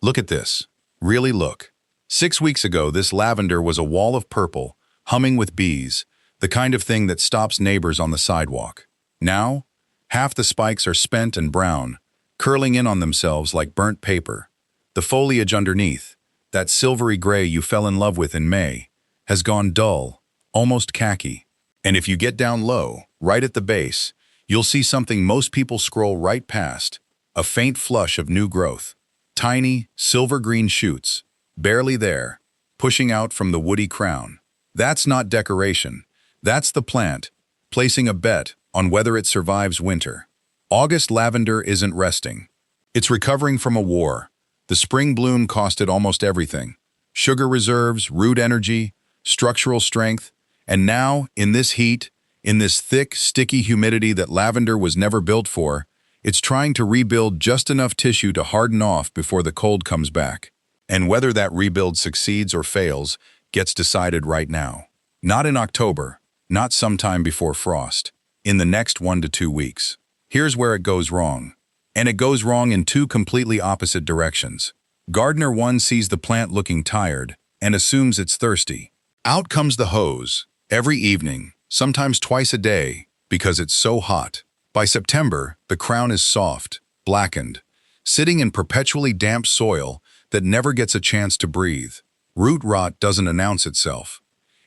Look at this. Really look. 6 weeks ago, this lavender was a wall of purple, humming with bees, the kind of thing that stops neighbors on the sidewalk. Now, half the spikes are spent and brown, curling in on themselves like burnt paper. The foliage underneath, that silvery gray you fell in love with in May, has gone dull, almost khaki. And if you get down low, right at the base, you'll see something most people scroll right past, a faint flush of new growth. Tiny, silver-green shoots, barely there, pushing out from the woody crown. That's not decoration. That's the plant, placing a bet on whether it survives winter. August lavender isn't resting. It's recovering from a war. The spring bloom cost it almost everything. Sugar reserves, root energy, structural strength, and now, in this heat, in this thick, sticky humidity that lavender was never built for, it's trying to rebuild just enough tissue to harden off before the cold comes back. And whether that rebuild succeeds or fails gets decided right now. Not in October, not sometime before frost, in the next 1 to 2 weeks. Here's where it goes wrong. And it goes wrong in two completely opposite directions. Gardener 1 sees the plant looking tired and assumes it's thirsty. Out comes the hose, every evening, sometimes twice a day, because it's so hot. By September, the crown is soft, blackened, sitting in perpetually damp soil that never gets a chance to breathe. Root rot doesn't announce itself.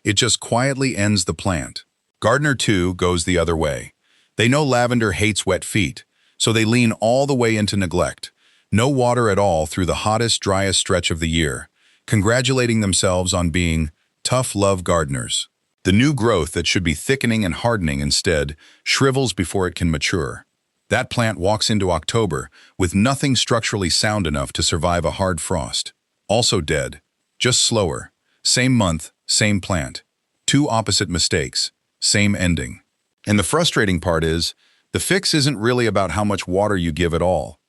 It just quietly ends the plant. Gardener 2 goes the other way. They know lavender hates wet feet, so they lean all the way into neglect. No water at all through the hottest, driest stretch of the year, congratulating themselves on being tough love gardeners. The new growth that should be thickening and hardening instead shrivels before it can mature. That plant walks into October with nothing structurally sound enough to survive a hard frost. Also dead, just slower. Same month, same plant. Two opposite mistakes, same ending. And the frustrating part is, the fix isn't really about how much water you give at all.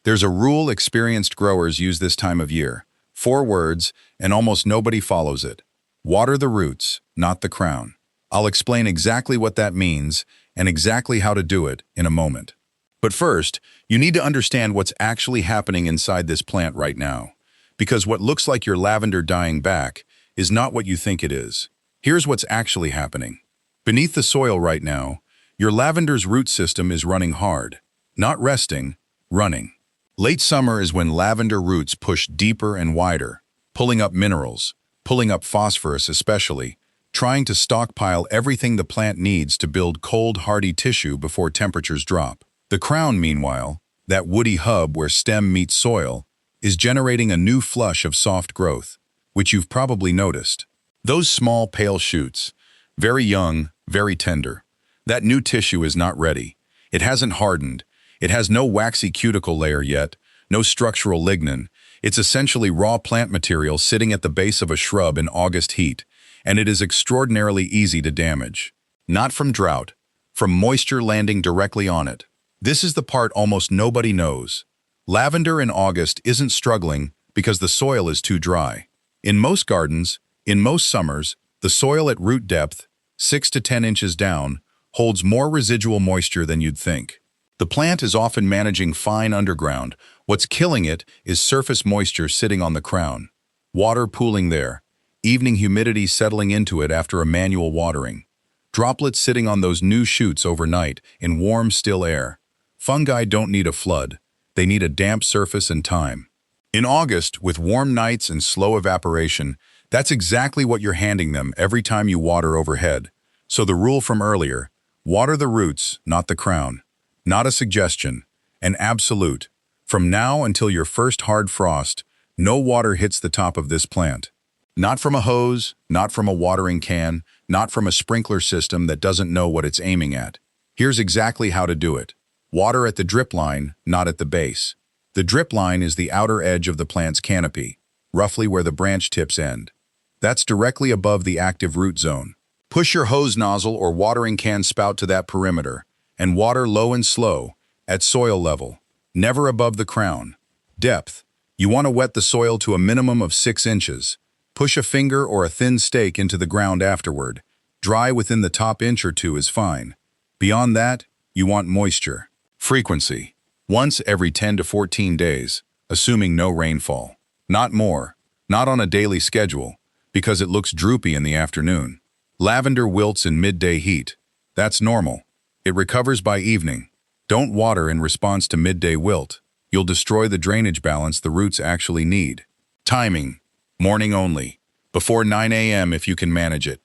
There's a rule experienced growers use this time of year. 4 words, and almost nobody follows it. Water the roots, not the crown. I'll explain exactly what that means and exactly how to do it in a moment. But first, you need to understand what's actually happening inside this plant right now. Because what looks like your lavender dying back is not what you think it is. Here's what's actually happening. Beneath the soil right now, your lavender's root system is running hard. Not resting, running. Late summer is when lavender roots push deeper and wider, pulling up minerals, pulling up phosphorus especially, trying to stockpile everything the plant needs to build cold, hardy tissue before temperatures drop. The crown, meanwhile, that woody hub where stem meets soil, is generating a new flush of soft growth, which you've probably noticed. Those small, pale shoots, very young, very tender. That new tissue is not ready. It hasn't hardened. It has no waxy cuticle layer yet, no structural lignin. It's essentially raw plant material sitting at the base of a shrub in August heat, and it is extraordinarily easy to damage. Not from drought, from moisture landing directly on it. This is the part almost nobody knows. Lavender in August isn't struggling because the soil is too dry. In most gardens, in most summers, the soil at root depth, 6 to 10 inches down, holds more residual moisture than you'd think. The plant is often managing fine underground. What's killing it is surface moisture sitting on the crown. Water pooling there, evening humidity settling into it after a manual watering. Droplets sitting on those new shoots overnight in warm, still air. Fungi don't need a flood. They need a damp surface and time. In August, with warm nights and slow evaporation, that's exactly what you're handing them every time you water overhead. So the rule from earlier, water the roots, not the crown. Not a suggestion, an absolute. From now until your first hard frost, no water hits the top of this plant. Not from a hose, not from a watering can, not from a sprinkler system that doesn't know what it's aiming at. Here's exactly how to do it. Water at the drip line, not at the base. The drip line is the outer edge of the plant's canopy, roughly where the branch tips end. That's directly above the active root zone. Push your hose nozzle or watering can spout to that perimeter, and water low and slow, at soil level, never above the crown. Depth. You want to wet the soil to a minimum of 6 inches. Push a finger or a thin stake into the ground afterward. Dry within the top inch or two is fine. Beyond that, you want moisture. Frequency. Once every 10 to 14 days. assuming no rainfall. Not more, not on a daily schedule, because it looks droopy in the afternoon. Lavender wilts in midday heat. That's normal. It recovers by evening. Don't water in response to midday wilt. You'll destroy the drainage balance the roots actually need. Timing. Morning only. Before 9 a.m. if you can manage it.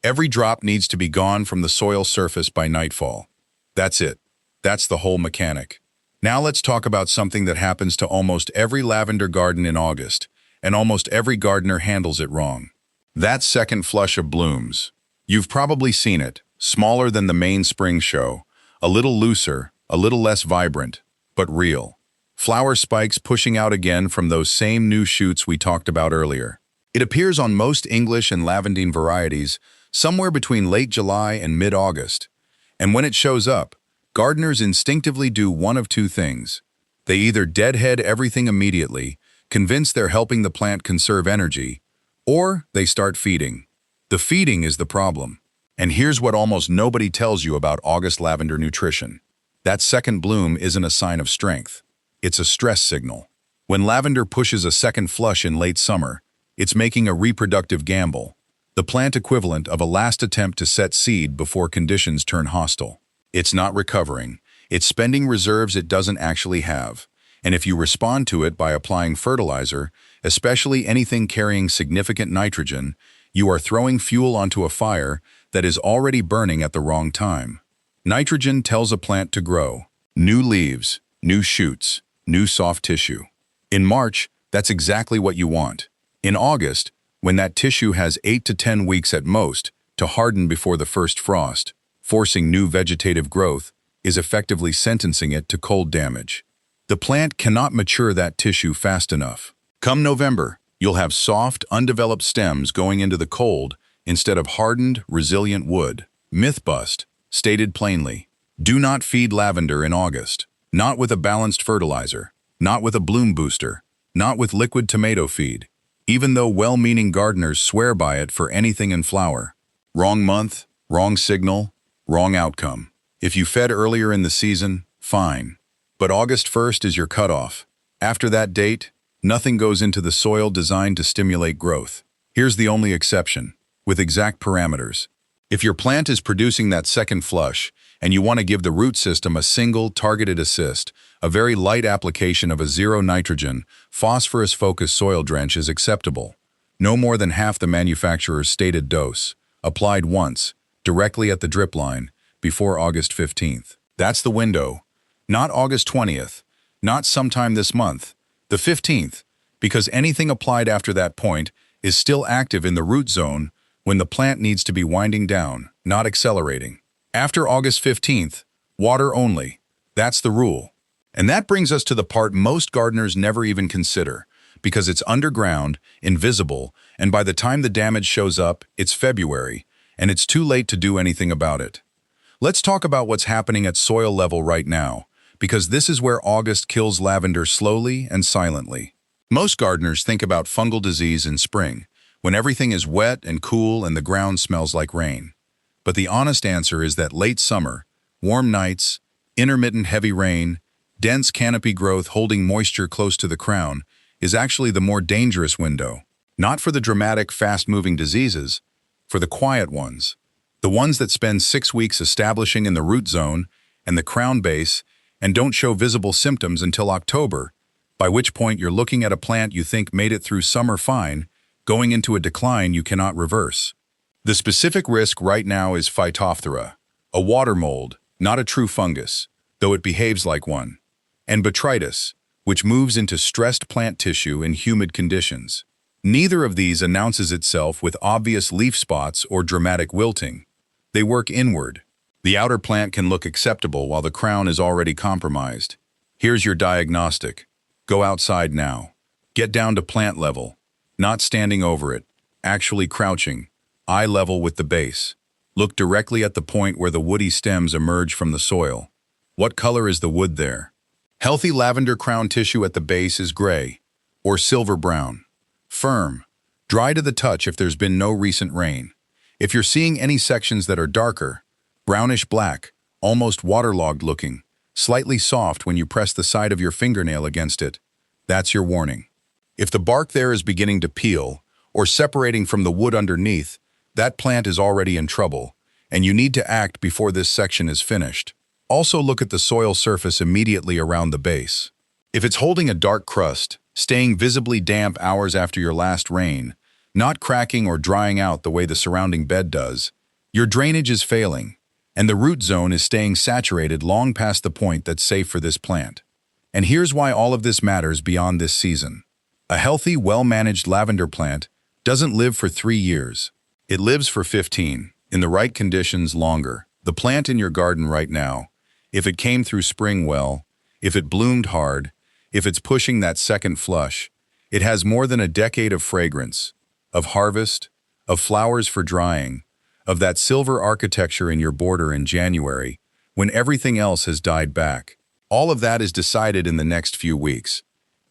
Every drop needs to be gone from the soil surface by nightfall. That's it. That's the whole mechanic. Now let's talk about something that happens to almost every lavender garden in August, and almost every gardener handles it wrong. That second flush of blooms. You've probably seen it, smaller than the main spring show, a little looser, a little less vibrant, but real. Flower spikes pushing out again from those same new shoots we talked about earlier. It appears on most English and lavendine varieties somewhere between late July and mid-August. And when it shows up, gardeners instinctively do one of two things. They either deadhead everything immediately, convinced they're helping the plant conserve energy, or they start feeding. The feeding is the problem. And here's what almost nobody tells you about August lavender nutrition. That second bloom isn't a sign of strength. It's a stress signal. When lavender pushes a second flush in late summer, it's making a reproductive gamble, the plant equivalent of a last attempt to set seed before conditions turn hostile. It's not recovering. It's spending reserves it doesn't actually have. And if you respond to it by applying fertilizer, especially anything carrying significant nitrogen, you are throwing fuel onto a fire that is already burning at the wrong time. Nitrogen tells a plant to grow. New leaves, new shoots, new soft tissue. In March, that's exactly what you want. In August, when that tissue has 8 to 10 weeks at most to harden before the first frost, forcing new vegetative growth is effectively sentencing it to cold damage. The plant cannot mature that tissue fast enough. Come November, you'll have soft, undeveloped stems going into the cold instead of hardened, resilient wood. Myth bust, stated plainly. Do not feed lavender in August. Not with a balanced fertilizer. Not with a bloom booster. Not with liquid tomato feed. Even though well-meaning gardeners swear by it for anything in flower. Wrong month, wrong signal, wrong outcome. If you fed earlier in the season, fine. But August 1st is your cutoff. After that date, nothing goes into the soil designed to stimulate growth. Here's the only exception, with exact parameters. If your plant is producing that second flush, and you want to give the root system a single targeted assist, a very light application of a zero nitrogen, phosphorus-focused soil drench is acceptable. No more than half the manufacturer's stated dose, applied once, directly at the drip line, before August 15th. That's the window. Not August 20th, not sometime this month, the 15th, because anything applied after that point is still active in the root zone when the plant needs to be winding down, not accelerating. After August 15th, water only. That's the rule. And that brings us to the part most gardeners never even consider, because it's underground, invisible, and by the time the damage shows up, it's February, and it's too late to do anything about it. Let's talk about what's happening at soil level right now, because this is where August kills lavender slowly and silently. Most gardeners think about fungal disease in spring, when everything is wet and cool and the ground smells like rain. But the honest answer is that late summer, warm nights, intermittent heavy rain, dense canopy growth holding moisture close to the crown is actually the more dangerous window. Not for the dramatic, fast-moving diseases, for the quiet ones. The ones that spend 6 weeks establishing in the root zone and the crown base and don't show visible symptoms until October, by which point you're looking at a plant you think made it through summer fine, going into a decline you cannot reverse. The specific risk right now is Phytophthora, a water mold, not a true fungus, though it behaves like one, and Botrytis, which moves into stressed plant tissue in humid conditions. Neither of these announces itself with obvious leaf spots or dramatic wilting. They work inward. The outer plant can look acceptable while the crown is already compromised. Here's your diagnostic. Go outside now. Get down to plant level, not standing over it, actually crouching, eye level with the base. Look directly at the point where the woody stems emerge from the soil. What color is the wood there? Healthy lavender crown tissue at the base is gray, or silver brown. Firm, dry to the touch if there's been no recent rain. If you're seeing any sections that are darker, brownish black, almost waterlogged looking, slightly soft when you press the side of your fingernail against it, That's your warning. If the bark there is beginning to peel or separating from the wood underneath, that plant is already in trouble, and you need to act before this section is finished. Also look at the soil surface immediately around the base. If it's holding a dark crust, staying visibly damp hours after your last rain, not cracking or drying out the way the surrounding bed does, your drainage is failing, and the root zone is staying saturated long past the point that's safe for this plant. And here's why all of this matters beyond this season. A healthy, well-managed lavender plant doesn't live for 3 years. It lives for 15, in the right conditions longer. The plant in your garden right now, if it came through spring well, if it bloomed hard, if it's pushing that second flush, it has more than a decade of fragrance, of harvest, of flowers for drying, of that silver architecture in your border in January, when everything else has died back. All of that is decided in the next few weeks.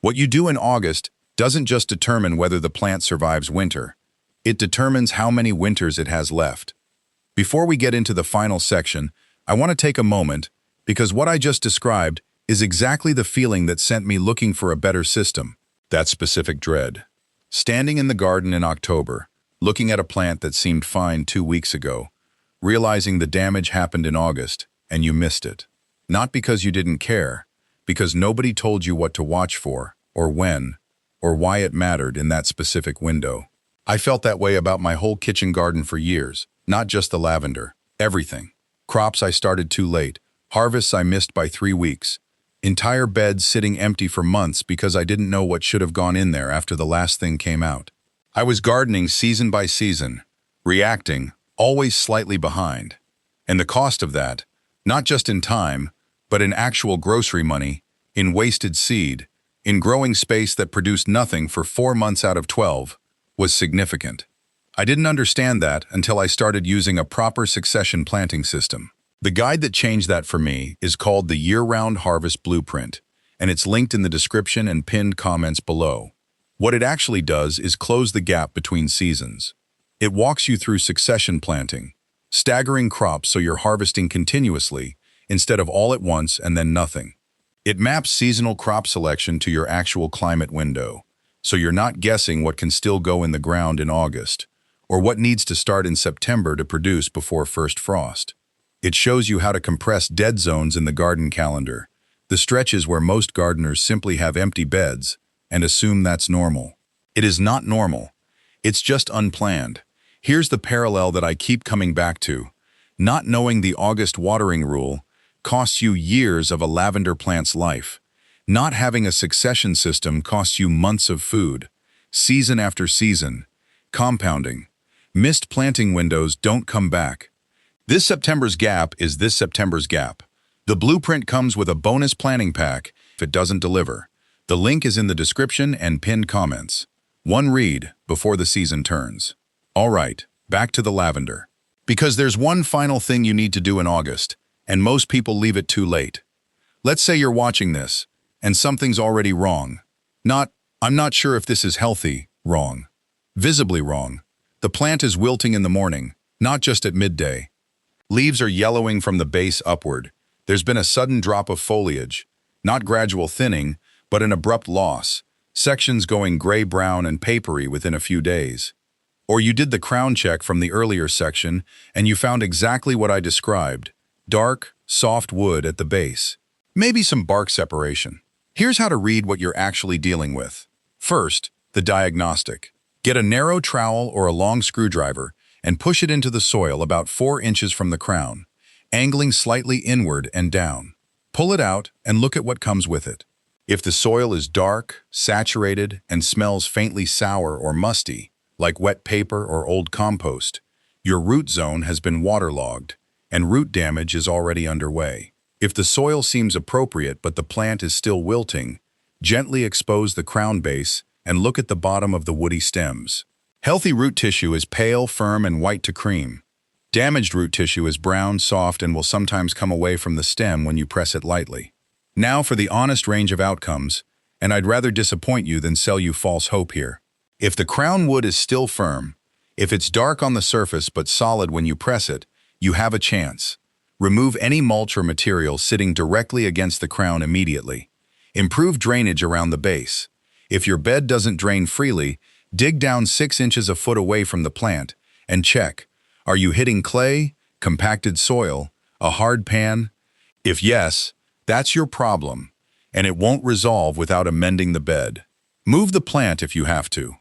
What you do in August doesn't just determine whether the plant survives winter. It determines how many winters it has left. Before we get into the final section, I want to take a moment, because what I just described is exactly the feeling that sent me looking for a better system, that specific dread. Standing in the garden in October, looking at a plant that seemed fine 2 weeks ago, realizing the damage happened in August and you missed it. Not because you didn't care, because nobody told you what to watch for, or when, or why it mattered in that specific window. I felt that way about my whole kitchen garden for years, not just the lavender, everything. Crops I started too late, harvests I missed by 3 weeks, entire beds sitting empty for months because I didn't know what should have gone in there after the last thing came out. I was gardening season by season, reacting, always slightly behind. And the cost of that, not just in time, but in actual grocery money, in wasted seed, in growing space that produced nothing for 4 months out of 12, was significant. I didn't understand that until I started using a proper succession planting system. The guide that changed that for me is called the Year-Round Harvest Blueprint, and it's linked in the description and pinned comments below. What it actually does is close the gap between seasons. It walks you through succession planting, staggering crops so you're harvesting continuously instead of all at once and then nothing. It maps seasonal crop selection to your actual climate window, so you're not guessing what can still go in the ground in August, or what needs to start in September to produce before first frost. It shows you how to compress dead zones in the garden calendar, the stretches where most gardeners simply have empty beds and assume that's normal. It is not normal. It's just unplanned. Here's the parallel that I keep coming back to. Not knowing the August watering rule costs you years of a lavender plant's life. Not having a succession system costs you months of food, season after season, compounding. Missed planting windows don't come back. This September's gap is this September's gap. The blueprint comes with a bonus planning pack if it doesn't deliver. The link is in the description and pinned comments. One read before the season turns. All right, back to the lavender. Because there's one final thing you need to do in August, and most people leave it too late. Let's say you're watching this, and something's already wrong. I'm not sure if this is healthy, wrong. Visibly wrong. The plant is wilting in the morning, not just at midday. Leaves are yellowing from the base upward. There's been a sudden drop of foliage, not gradual thinning, but an abrupt loss, sections going gray-brown and papery within a few days. Or you did the crown check from the earlier section and you found exactly what I described, dark, soft wood at the base. Maybe some bark separation. Here's how to read what you're actually dealing with. First, the diagnostic. Get a narrow trowel or a long screwdriver and push it into the soil about 4 inches from the crown, angling slightly inward and down. Pull it out and look at what comes with it. If the soil is dark, saturated, and smells faintly sour or musty, like wet paper or old compost, your root zone has been waterlogged, and root damage is already underway. If the soil seems appropriate but the plant is still wilting, gently expose the crown base and look at the bottom of the woody stems. Healthy root tissue is pale, firm, and white to cream. Damaged root tissue is brown, soft, and will sometimes come away from the stem when you press it lightly. Now for the honest range of outcomes, and I'd rather disappoint you than sell you false hope here. If the crown wood is still firm, if it's dark on the surface but solid when you press it, you have a chance. Remove any mulch or material sitting directly against the crown immediately. Improve drainage around the base. If your bed doesn't drain freely, dig down 6 inches a foot away from the plant and check. Are you hitting clay, compacted soil, a hard pan? If yes, that's your problem, and it won't resolve without amending the bed. Move the plant if you have to.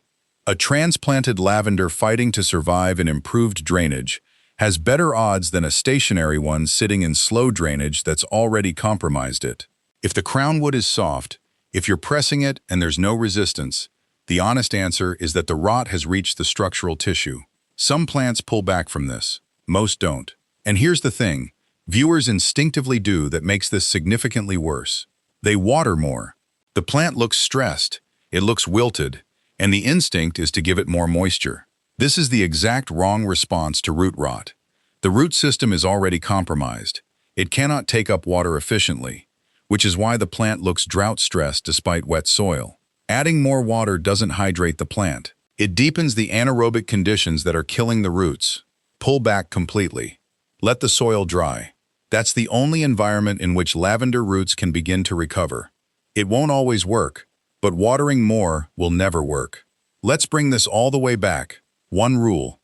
A transplanted lavender fighting to survive in improved drainage has better odds than a stationary one sitting in slow drainage that's already compromised it. If the crown wood is soft, if you're pressing it and there's no resistance, the honest answer is that the rot has reached the structural tissue. Some plants pull back from this, most don't. And here's the thing, viewers instinctively do that makes this significantly worse. They water more. The plant looks stressed, it looks wilted, and the instinct is to give it more moisture. This is the exact wrong response to root rot. The root system is already compromised. It cannot take up water efficiently, which is why the plant looks drought-stressed despite wet soil. Adding more water doesn't hydrate the plant. It deepens the anaerobic conditions that are killing the roots. Pull back completely. Let the soil dry. That's the only environment in which lavender roots can begin to recover. It won't always work, but watering more will never work. Let's bring this all the way back. One rule.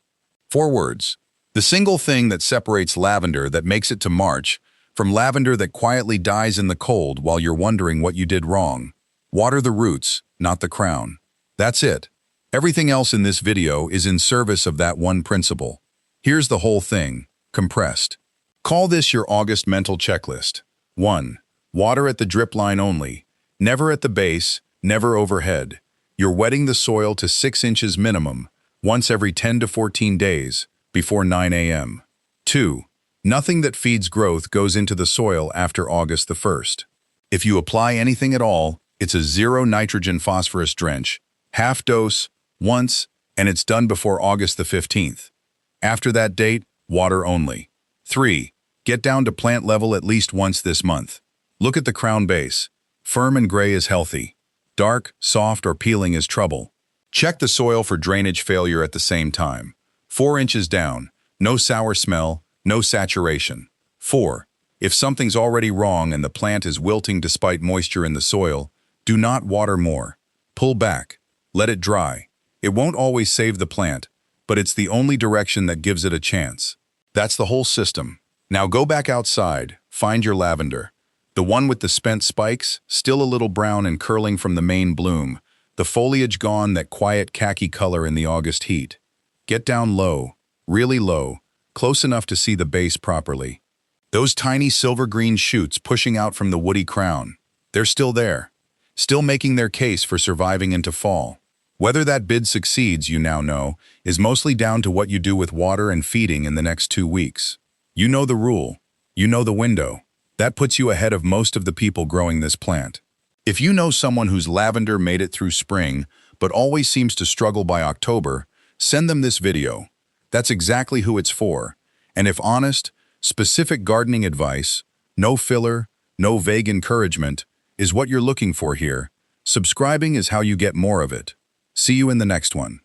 4 words. The single thing that separates lavender that makes it to March from lavender that quietly dies in the cold while you're wondering what you did wrong. Water the roots, not the crown. That's it. Everything else in this video is in service of that one principle. Here's the whole thing, compressed. Call this your August mental checklist. 1. Water at the drip line only. Never at the base, never overhead. You're wetting the soil to 6 inches minimum, once every 10 to 14 days, before 9 a.m. 2. Nothing that feeds growth goes into the soil after August the 1st. If you apply anything at all, it's a 0 nitrogen phosphorus drench, half dose, once, and it's done before August the 15th. After that date, water only. 3. Get down to plant level at least once this month. Look at the crown base. Firm and gray is healthy. Dark, soft, or peeling is trouble. Check the soil for drainage failure at the same time. 4 inches down, no sour smell, no saturation. 4. If something's already wrong and the plant is wilting despite moisture in the soil, do not water more. Pull back. Let it dry. It won't always save the plant, but it's the only direction that gives it a chance. That's the whole system. Now go back outside, find your lavender. The one with the spent spikes, still a little brown and curling from the main bloom. The foliage gone, that quiet khaki color in the August heat. Get down low, really low, close enough to see the base properly. Those tiny silver-green shoots pushing out from the woody crown. They're still there, still making their case for surviving into fall. Whether that bid succeeds, you now know, is mostly down to what you do with water and feeding in the next 2 weeks. You know the rule. You know the window. That puts you ahead of most of the people growing this plant. If you know someone whose lavender made it through spring, but always seems to struggle by October, send them this video. That's exactly who it's for. And if honest, specific gardening advice, no filler, no vague encouragement, is what you're looking for here, subscribing is how you get more of it. See you in the next one.